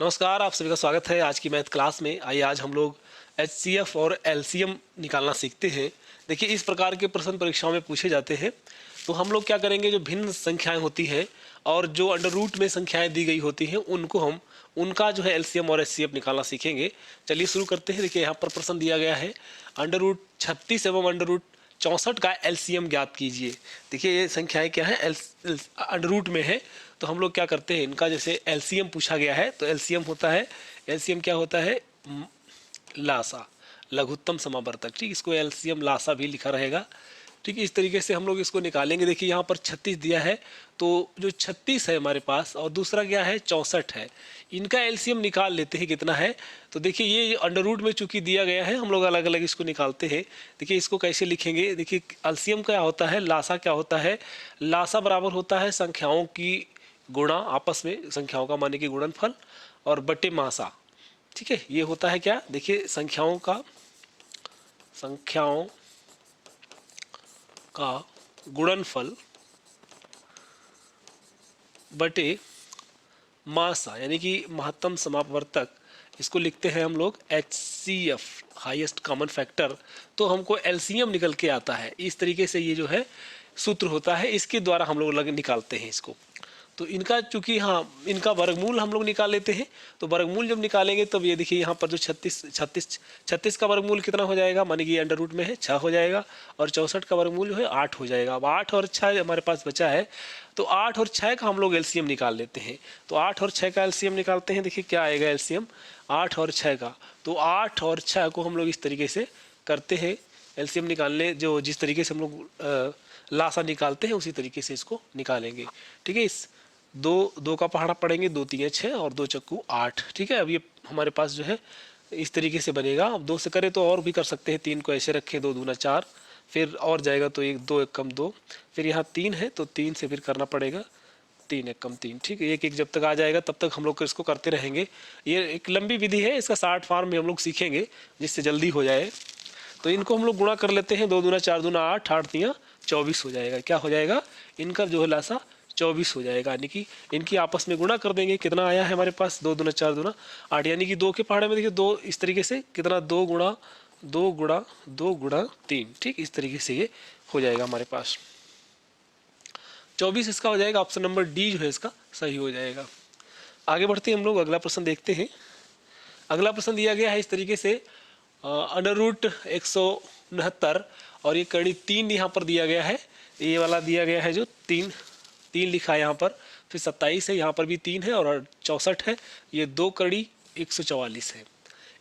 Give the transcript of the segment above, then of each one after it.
नमस्कार, आप सभी का स्वागत है आज की मैथ क्लास में। आइए आज हम लोग एचसीएफ और एलसीएम निकालना सीखते हैं। देखिए, इस प्रकार के प्रश्न परीक्षाओं में पूछे जाते हैं। तो हम लोग क्या करेंगे, जो भिन्न संख्याएं होती हैं और जो अंडर रूट में संख्याएं दी गई होती हैं उनको हम उनका जो है एलसीएम और एचसीएफ निकालना सीखेंगे। चलिए शुरू करते हैं। देखिए, यहाँ पर प्रश्न दिया गया है, अंडर रूट 36 एवं अंडर रूट 64 का एलसीएम ज्ञात कीजिए। देखिए, ये संख्याएं क्या है, अंडर रूट में है। तो हम लोग क्या करते हैं, इनका जैसे एलसीएम पूछा गया है तो एलसीएम होता है, एलसीएम क्या होता है, लासा, लघुत्तम समावर्तक। ठीक, इसको एलसीएम लासा भी लिखा रहेगा। ठीक है, इस तरीके से हम लोग इसको निकालेंगे। देखिए, यहाँ पर 36 दिया है, तो जो 36 है हमारे पास और दूसरा क्या है 64 है, इनका एलसीएम निकाल लेते हैं कितना है। तो देखिए, ये अंडर रूट में चूंकि दिया गया है, हम लोग अलग अलग इसको निकालते हैं। देखिए, इसको कैसे लिखेंगे, देखिए एलसीएम क्या होता है, लासा क्या होता है, लासा बराबर होता है संख्याओं की गुणा, आपस में संख्याओं का माने कि गुणनफल और बटे मासा। ठीक है, ये होता है क्या, देखिए संख्याओं का गुणनफल बटे मासा, यानी कि महत्तम समापवर्तक। इसको लिखते हैं हम लोग HCF, हाईएस्ट कॉमन फैक्टर। तो हमको एलसीएम निकल के आता है। इस तरीके से ये जो है सूत्र होता है, इसके द्वारा हम लोग निकालते हैं इसको। तो इनका चूंकि इनका वर्गमूल हम लोग निकाल लेते हैं। तो वर्गमूल जब निकालेंगे तब ये देखिए, यहाँ पर जो 36 का वर्गमूल कितना हो जाएगा, माने कि अंडर रूट में है 6 हो जाएगा, और 64 का वर्गमूल जो है 8 हो जाएगा। अब 8 और 6 हमारे पास बचा है, तो 8 और 6 का हम लोग एलसीएम निकाल लेते हैं। तो 8 और 6 का एलसीएम निकालते हैं। देखिए क्या आएगा एलसीएम 8 और 6 का। तो 8 और 6 को हम लोग इस तरीके से करते हैं एलसीएम निकालने, जो जिस तरीके से हम लोग लासा निकालते हैं उसी तरीके से इसको निकालेंगे। ठीक है, इस दो का पहाड़ा पड़ेंगे, 2 3 6 और 2 चक्कू 8। ठीक है, अब ये हमारे पास जो है इस तरीके से बनेगा। अब 2 से करें तो और भी कर सकते हैं, 3 को ऐसे रखें, 2 दूना 4, फिर और जाएगा तो 1 2 1 कम 2, फिर यहाँ 3 है तो 3 से फिर करना पड़ेगा 3 1 कम 3। ठीक है, 1 1 जब तक आ जाएगा तब तक हम लोग इसको करते रहेंगे। ये एक लंबी विधि है, इसका 60 फॉर्म में हम लोग सीखेंगे जिससे जल्दी हो जाए। तो इनको हम लोग गुणा कर लेते हैं, 2 दूना 4 दूना 8, 8 3 24 हो जाएगा। क्या हो जाएगा, इनका जो है लासा 24 हो जाएगा। यानी कि इनकी आपस में गुणा कर देंगे। कितना आया है हमारे पास, 2 दूना 4 दूना 8, यानी कि 2 के पहाड़े में देखिए 2 इस तरीके से कितना 2 गुणा 2 गुणा 2 गुणा 3। ठीक, इस तरीके से ये हो जाएगा हमारे पास 24। इसका हो जाएगा ऑप्शन नंबर डी जो है इसका सही हो जाएगा। आगे बढ़ते हैं हम लोग, अगला प्रश्न देखते हैं। अगला प्रश्न दिया गया है इस तरीके से, अंडर रूट 169 और ये कड़ी 3 यहाँ पर दिया गया है। ये वाला दिया गया है जो 3 लिखा है यहाँ पर, फिर 27 है, यहाँ पर भी 3 है और 64 है, ये 2 कड़ी 144 है।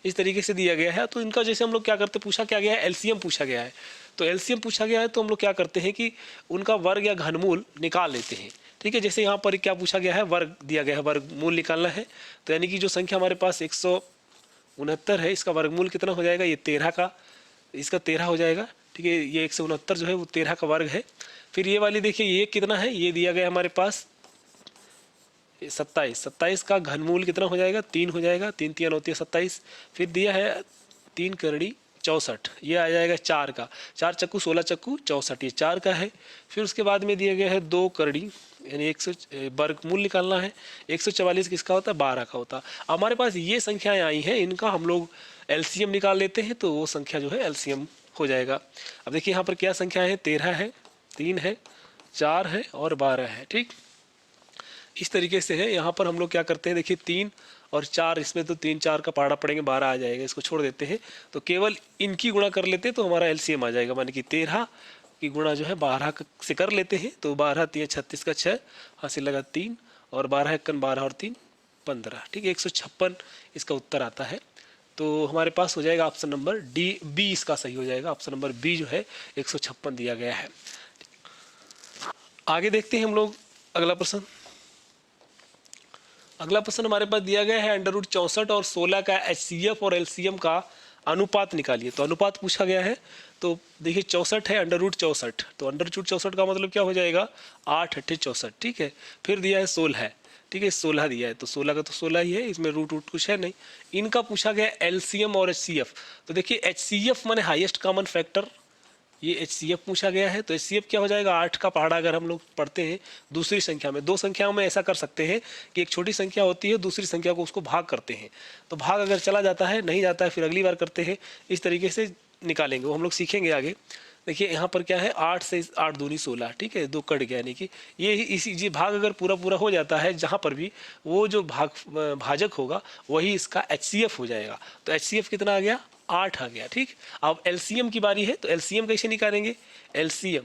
इस तरीके से दिया गया है। तो इनका जैसे हम लोग क्या करते, पूछा क्या गया है, एलसीएम पूछा गया है। तो एलसीएम पूछा गया है तो हम लोग क्या करते हैं कि उनका वर्ग या घनमूल निकाल लेते हैं। ठीक है, जैसे यहाँ पर क्या पूछा गया है, वर्ग दिया गया है, वर्गमूल निकालना है। तो यानी कि जो संख्या हमारे पास 169 है, इसका वर्गमूल कितना हो जाएगा, ये 13 का, इसका 13 हो जाएगा। ठीक है, ये 169 जो है वो 13 का वर्ग है। फिर ये वाली देखिए, ये कितना है, ये दिया गया हमारे पास 27 का घनमूल कितना हो जाएगा, 3 हो जाएगा, 3 3 होती है 27। फिर दिया है 3 करड़ी 64, ये आ जाएगा 4 का, 4 चक्कू 16 चक्कू 64, ये 4 का है। फिर उसके बाद में दिया गया है 2 करड़ी, यानी 100 वर्गमूल निकालना है। 144 किसका होता है, 12 का होता है। हमारे पास ये संख्याएं आई हैं, इनका हम लोग एलसीएम निकाल लेते हैं, तो वो संख्या जो है एलसीएम हो जाएगा। अब देखिए यहाँ पर क्या संख्या है, 13 है, 3 है, 4 है और 12 है। ठीक, इस तरीके से है। यहाँ पर हम लोग क्या करते हैं, देखिए 3 और 4, इसमें तो 3 4 का पहाड़ा पड़ेंगे, 12 आ जाएगा, इसको छोड़ देते हैं। तो केवल इनकी गुणा कर लेते हैं तो हमारा एलसीएम आ जाएगा, माने कि 13 की गुणा जो है 12 से कर लेते हैं। तो 12 3 36 का 6 हासिल लगा 3, और 12 1 12 और 3 15। ठीक है, 156 इसका उत्तर आता है। तो हमारे पास हो जाएगा ऑप्शन नंबर डी, बी इसका सही हो जाएगा। ऑप्शन नंबर बी जो है 156 दिया गया है। आगे देखते हैं हम लोग अगला प्रश्न। अगला प्रश्न हमारे पास दिया गया है, अंडर रूट 64 और 16 का एचसीएफ और एलसीएम का अनुपात निकालिए। तो अनुपात पूछा गया है। तो देखिए 64 है, अंडर रूट 64, तो अंडर रूट 64 का मतलब क्या हो जाएगा, 8 8 64। ठीक है, फिर दिया है 16 है, ठीक है 16 दिया है, तो 16 का तो 16 ही है, इसमें रूट रूट कुछ है नहीं। इनका पूछा गया एलसीएम और एचसीएफ। तो देखिए एचसीएफ माने हाईएस्ट कॉमन फैक्टर, ये HCF पूछा गया है, तो HCF क्या हो जाएगा, 8 का पहाड़ा अगर हम लोग पढ़ते हैं दूसरी संख्या में, दो संख्याओं में ऐसा कर सकते हैं कि एक छोटी संख्या होती है, दूसरी संख्या को उसको भाग करते हैं, तो भाग अगर चला जाता है, नहीं जाता है, फिर अगली बार करते हैं, इस तरीके से निकालेंगे, वो हम लोग सीखेंगे आगे। देखिए यहाँ पर क्या है, 8 से 8 दूनी 16, ठीक है, 2 कट गया, यानी कि ये भाग अगर पूरा पूरा हो जाता है जहाँ पर भी, वो जो भाजक होगा वही इसका HCF हो जाएगा। तो HCF कितना आ गया, 8 आ गया। ठीक, अब LCM की बारी है, तो LCM कैसे निकालेंगे, LCM,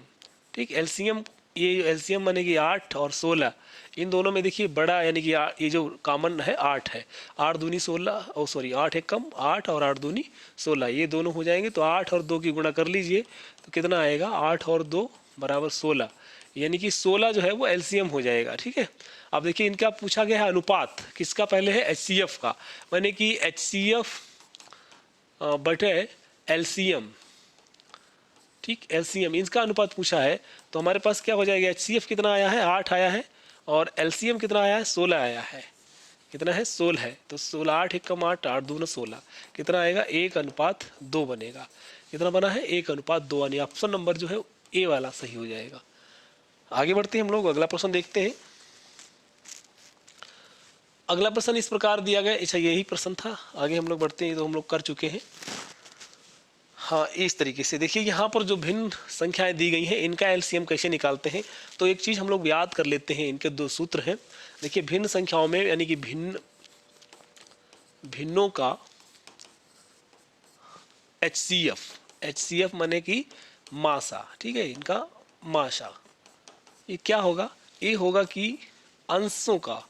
ठीक, LCM, ये LCM माने कि 8 और 16, इन दोनों में देखिए बड़ा, यानी कि ये जो कॉमन है 8 है, 8 दूनी 16, ओ सॉरी 8 एक कम, 8 और 8 दूनी 16, ये दोनों हो जाएंगे, तो 8 और 2 की गुणा कर लीजिए, तो कितना आएगा, 8 और 2 बराबर 16, यानी कि 16 जो है वो LCM हो जाएगा। ठीक है, अब देखिए इनका पूछा गया है अनुपात, किसका पहले है, HCF का, माने कि HCF बटे LCM, ठीक, LCM इनका अनुपात पूछा है, तो हमारे पास क्या हो जाएगा, HCF कितना आया है, 8 आया है, और LCM कितना आया है, 16 आया है, कितना है, 16 है, तो 16, 8 एक कम 8, 8 दूना 16, कितना आएगा, 1:2 बनेगा, कितना बना है, 1:2, यानी ऑप्शन नंबर जो है ए वाला सही हो जाएगा। आगे बढ़ते हैं हम लोग, अगला प्रश्न देखते हैं। अगला प्रश्न इस प्रकार दिया गया, अच्छा यही प्रश्न था, आगे हम लोग बढ़ते हैं, तो हम लोग कर चुके हैं। हाँ, इस तरीके से देखिए यहाँ पर जो भिन्न संख्याएं दी गई हैं, इनका LCM कैसे निकालते हैं, तो एक चीज़ हम लोग याद कर लेते हैं, इनके दो सूत्र हैं। देखिए भिन्न संख्याओं में, यानी कि भिन्नों का HCF माने कि मासा, ठीक है, इनका मासा, ये क्या होगा, ये होगा कि अंशों का,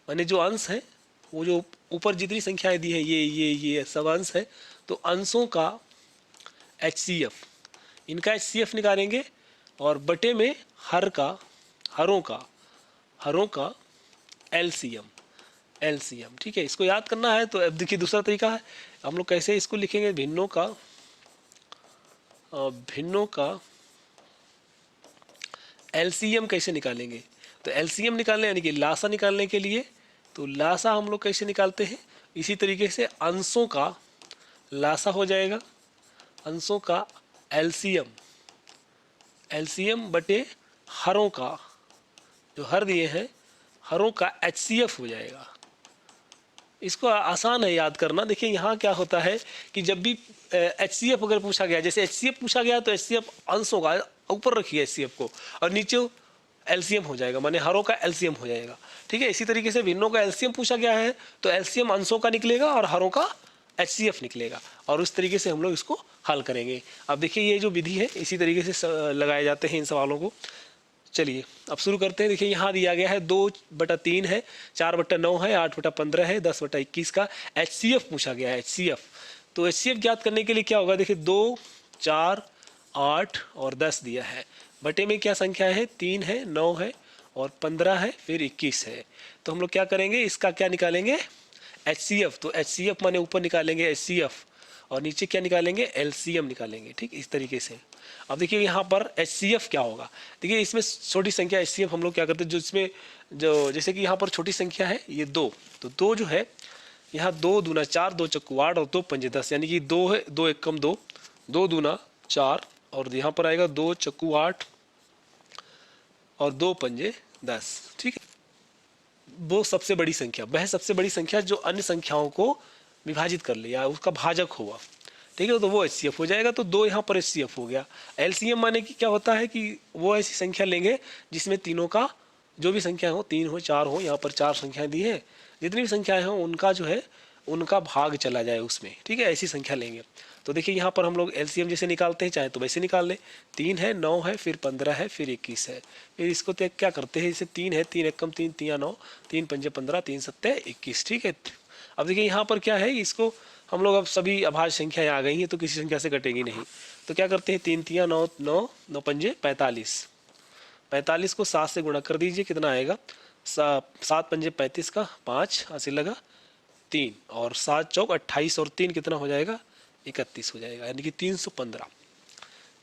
माने जो अंश है, वो जो ऊपर जितनी संख्याएं दी है, ये सब अंश है, तो अंशों का HCF, इनका HCF निकालेंगे, और बटे में हरों का LCM, ठीक है, इसको याद करना है। तो अब देखिए दूसरा तरीका है, हम लोग कैसे इसको लिखेंगे, भिन्नों का LCM कैसे निकालेंगे, तो LCM निकालने, यानी कि लासा निकालने के लिए, तो लासा हम लोग कैसे निकालते हैं, इसी तरीके से अंशों का लासा हो जाएगा, अंशों का LCM बटे हरों का, जो हर दिए हैं, हरों का HCF हो जाएगा। इसको आसान है याद करना। देखिए यहाँ क्या होता है कि जब भी HCF अगर पूछा गया, जैसे HCF पूछा गया, तो HCF अंशों का, ऊपर रखिए HCF को, और नीचे LCM हो जाएगा, माने हरों का LCM हो जाएगा। ठीक है, इसी तरीके से भिन्नों का LCM पूछा गया है, तो LCM अंशों का निकलेगा और हरों का HCF निकलेगा, और उस तरीके से हम लोग इसको हल करेंगे। अब देखिए ये जो विधि है, इसी तरीके से लगाए जाते हैं इन सवालों को। चलिए अब शुरू करते हैं। देखिए यहाँ दिया गया है 2/3 है, 4/9 है, 8/15 है, 10/21 का HCF पूछा गया है, HCF। तो HCF ज्ञात करने के लिए क्या होगा, देखिए 2, 4, 8 और 10 दिया है, बटे में क्या संख्या है, 3 है, 9 है और 15 है, फिर 21 है। तो हम लोग क्या करेंगे, इसका क्या निकालेंगे, HCF। तो HCF माने ऊपर निकालेंगे HCF, और नीचे क्या निकालेंगे, LCM निकालेंगे। ठीक, इस तरीके से। अब देखिए यहाँ पर HCF क्या होगा, देखिए इसमें छोटी संख्या HCF हम लोग क्या करते हैं, जो इसमें जो जैसे कि यहाँ पर छोटी संख्या है ये 2, तो 2 जो है यहाँ 2 दूना 4, 2 चक्कू 8 और 2 पंजे 10, यानी कि 2 है, 2 एक कम 2, 2 दूना 4, और यहाँ पर आएगा 2 चक्कू 8 और 2 पंजे 10। ठीक है, वो सबसे बड़ी संख्या, वह सबसे बड़ी संख्या जो अन्य संख्याओं को विभाजित कर ले या उसका भाजक हुआ। ठीक है, तो वो HCF हो जाएगा। तो 2 यहाँ पर HCF हो गया। LCM माने कि क्या होता है कि वो ऐसी संख्या लेंगे जिसमें तीनों का जो भी संख्या हो, 3 हो 4 हो, यहाँ पर 4 संख्याएं दी है, जितनी भी संख्याएं हो उनका जो है उनका भाग चला जाए उसमें। ठीक है, ऐसी संख्या लेंगे। तो देखिए यहाँ पर हम लोग LCM जैसे निकालते हैं, चाहे तो वैसे निकाल लें। 3 है, 9 है, फिर 15 है, फिर 21 है। फिर इसको क्या करते हैं, जैसे 3 है, 3 एक कम 3, 3 9, 3 पंजे 15, 3 सत्ते 21। ठीक है, अब देखिए यहाँ पर क्या है, इसको हम लोग अब सभी अभाज्य संख्याएं आ गई हैं, तो किसी संख्या से कटेगी नहीं। तो क्या करते हैं, 3 3 9, 9 9 पंजे 45, 45 को 7 से गुणा कर दीजिए, कितना आएगा, 7 पंजे 35 का 5 हासिल लगा 3, और 7 चौक 28 और 3 कितना हो जाएगा, 31 हो जाएगा, यानी कि 315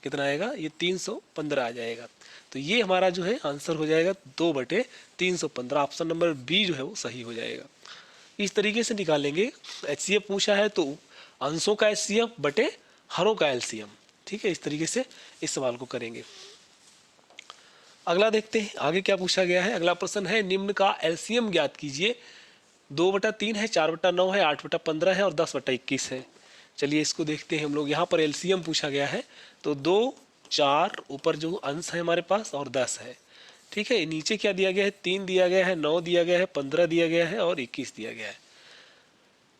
कितना आएगा, ये 315 आ जाएगा। तो ये हमारा जो है आंसर हो जाएगा 2/315। ऑप्शन नंबर बी जो है वो सही हो जाएगा। इस तरीके से निकालेंगे। HCF पूछा है तो अंशों का HCF बटे हरों का LCM। ठीक है, इस तरीके से इस सवाल को करेंगे। अगला देखते हैं आगे क्या पूछा गया है। अगला प्रश्न है निम्न का एलसीएम ज्ञात कीजिए। 2/3 है, 4/9 है, 8/15 है और 10/21 है। चलिए इसको देखते हैं हम लोग। यहाँ पर एलसीएम पूछा गया है तो 2, 4 ऊपर जो अंश है हमारे पास और 10 है। ठीक है, नीचे क्या दिया गया है, 3 दिया गया है, 9 दिया गया है, 15 दिया गया है और 21 दिया गया है।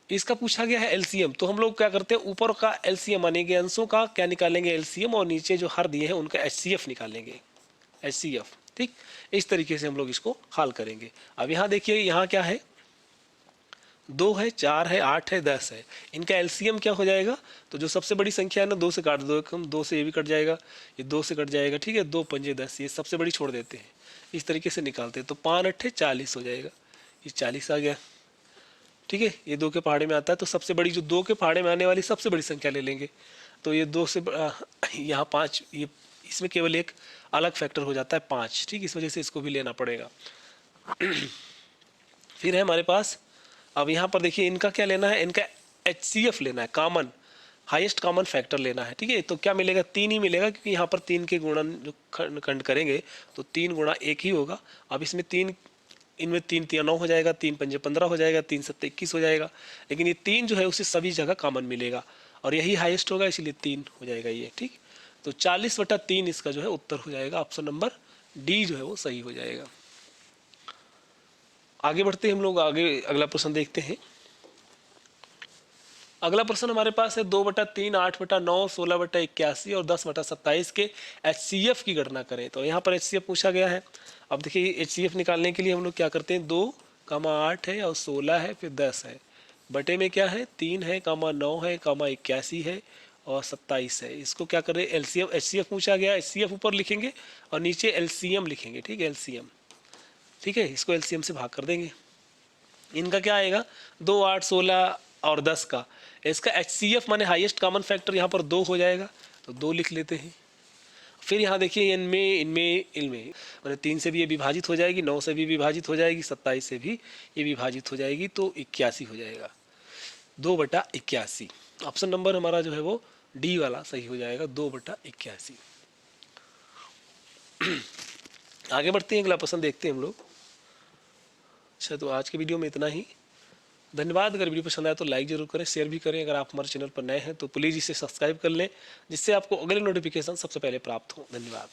इसका पूछा गया है एलसीएम, तो हम लोग क्या करते हैं, ऊपर का एलसीएम माने कि अंशों का क्या निकालेंगे एलसीएम, और नीचे जो हर दिए हैं उनका एचसीएफ निकालेंगे, एचसीएफ। ठीक, इस तरीके से हम लोग इसको हल करेंगे। अब यहाँ देखिए, यहाँ क्या है, 2 है, 4 है, 8 है, 10 है। इनका एलसीएम क्या हो जाएगा, तो जो सबसे बड़ी संख्या है ना 2 से काट दो, कम 2 से ये भी कट जाएगा, ये 2 से कट जाएगा। ठीक है, 2 पंजे 10, ये सबसे बड़ी छोड़ देते हैं, इस तरीके से निकालते हैं। तो 5 8 40 हो जाएगा, ये 40 आ गया। ठीक है, ये 2 के पहाड़े में आता है, तो सबसे बड़ी जो 2 के पहाड़े में आने वाली सबसे बड़ी संख्या ले लेंगे। तो ये 2 से यहाँ 5, ये इसमें केवल एक अलग फैक्टर हो जाता है 5। ठीक, इस वजह से इसको भी लेना पड़ेगा। फिर है हमारे पास, अब यहाँ पर देखिए इनका क्या लेना है, इनका एचसीएफ लेना है, कॉमन हाईएस्ट कॉमन फैक्टर लेना है। ठीक है, तो क्या मिलेगा, 3 ही मिलेगा, क्योंकि यहाँ पर 3 के गुणन जो खंड करेंगे तो 3 गुणा 1 ही होगा। अब इसमें 3, इनमें 3 3 9 हो जाएगा, 3 पंजे 15 हो जाएगा, 3 7 21 हो जाएगा। लेकिन ये 3 जो है उसे सभी जगह कॉमन मिलेगा और यही हाईएस्ट होगा, इसलिए 3 हो जाएगा ये। ठीक, तो 40/3 इसका जो है उत्तर हो जाएगा, ऑप्शन नंबर डी जो है वो सही हो जाएगा। आगे बढ़ते हैं हम लोग, आगे अगला प्रश्न देखते हैं। अगला प्रश्न हमारे पास है 2/3, 8/9, 16/81 और 10/27 के एचसीएफ की गणना करें। तो यहाँ पर एचसीएफ पूछा गया है। अब देखिए एचसीएफ निकालने के लिए हम लोग क्या करते हैं, 2, 8 है और 16 है, फिर 10 है, बटे में क्या है 3 है, 9 है, 81 है और 27 है। इसको क्या करें, एलसीएम, एचसीएफ पूछा गया, एचसीएफ ऊपर लिखेंगे और नीचे एलसीएम लिखेंगे। ठीक है, एलसीएम। ठीक है, इसको एलसीएम से भाग कर देंगे। इनका क्या आएगा, 2, 8, 16 और 10 का, इसका एचसीएफ माने हाईएस्ट कॉमन फैक्टर यहाँ पर 2 हो जाएगा, तो 2 लिख लेते हैं। फिर यहाँ देखिए इनमें मैंने 3 से भी ये विभाजित हो जाएगी, 9 से भी विभाजित हो जाएगी, 27 से भी ये विभाजित हो जाएगी, तो 81 हो जाएगा, 2/81। ऑप्शन नंबर हमारा जो है वो डी वाला सही हो जाएगा, 2/81। आगे बढ़ते हैं, अगला प्रश्न देखते हैं हम लोग। अच्छा, तो आज के वीडियो में इतना ही। धन्यवाद। अगर वीडियो पसंद आया तो लाइक जरूर करें, शेयर भी करें। अगर आप हमारे चैनल पर नए हैं तो प्लीज़ इसे सब्सक्राइब कर लें, जिससे आपको अगले नोटिफिकेशन सबसे पहले प्राप्त हो। धन्यवाद।